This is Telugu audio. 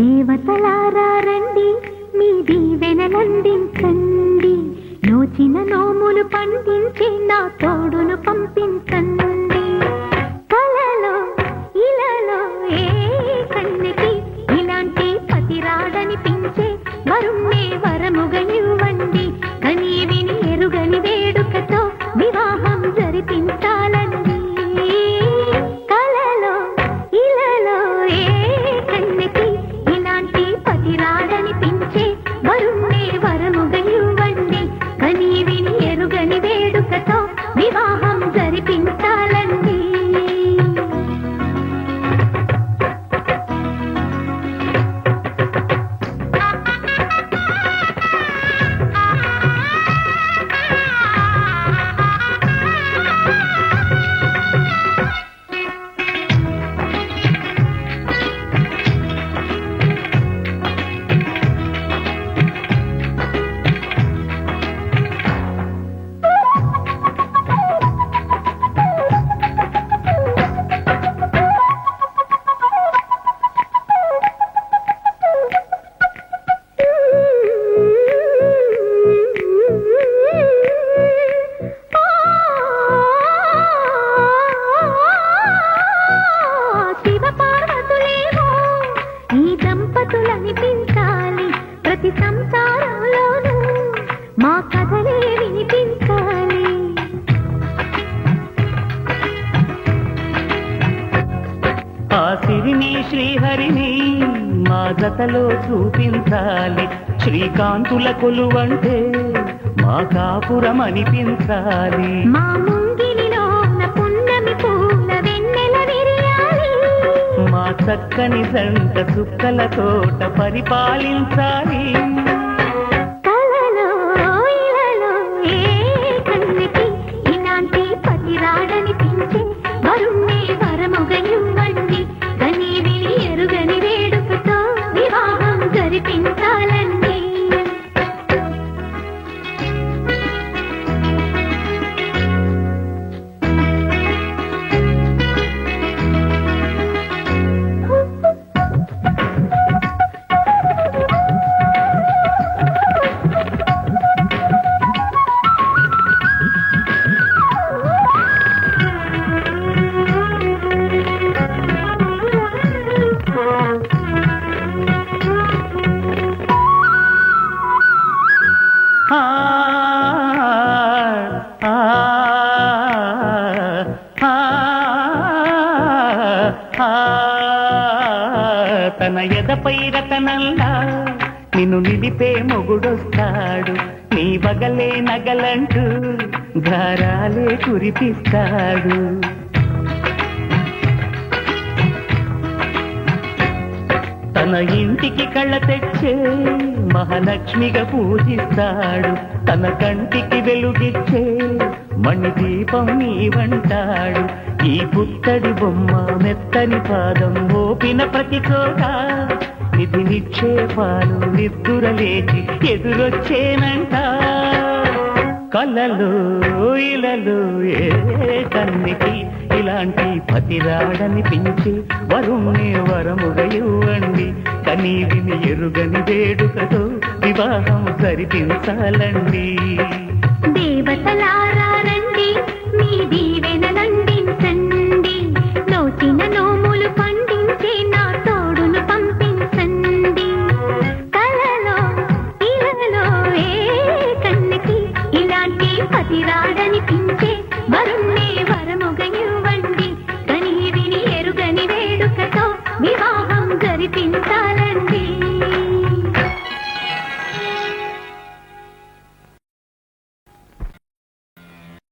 దేవతలారా రండి, మీ దీవెనలందించండి. నోచిన నోములు పండించి నా తోడును పంపించండి. కలలో ఇలలో ఏ కన్నెకి ఇలాంటి పతిరాడనిపించే వరుణ్ణే వరముగా ఇవ్వండి. కని విని ఎరుగని వేడుకతో వివాహం జరిపించాలండి. కలలో ఇలలో ఏ కన్నెకి ఇలాంటి పతిరాడనిపించే వరుణ్ణే వరముగా ఇవ్వండి. కని విని ఎరుగని వేడుకతో వివాహం జరిపించాలండి. దంపతులనిపించాలి, ప్రతి సంసారంలోనూ మా కథలే వినిపించాలి. ఆ సిరిని శ్రీహరిని మా జతలో చూపించాలి. శ్రీకాంతుల కొలువంటే మా కాపురం అనిపించాలి. మా ముంగిలిలోన పున్నమి పూల వెన్నెల విరియాలి. మా చక్కని జంట చుక్కల తోట పరిపాలించాలి. కలలో ఇలలో ఏ కన్నెకి ఇలాంటి పతిరాడనిపించే వరుణ్ణే వరముగా ఇవ్వండి. కని విని ఎరుగని వేడుకతో వివాహం జరిపించాలండి. తన ఎదపై రతనల్లా నిన్ను నిలిపే మొగుడొస్తాడు. నీ బగలే నగలంటూ ధారాలే కురిపిస్తాడు. తన ఇంటికి కళ్ళ తెచ్చే మహాలక్ష్మిగా పూజిస్తాడు. తన కంటికి వెలుగిచ్చే మణిదీపం నీవంటాడు. ఈ పుత్తడి బొమ్మ మెత్తని పాదం మోపిన ప్రతి చోట నిధి నిక్షేపాలు నిద్దురలేచి ఎదురొచ్చేనంట. కలలో ఇలలో ఏ కన్నికి ఇలాంటి పతిరాడనిపించి వరుణ్ణే వరముగా ఇవ్వండి. కని విని ఎరుగని వేడుకతో వివాహం జరిపించాలండి. దేవతలా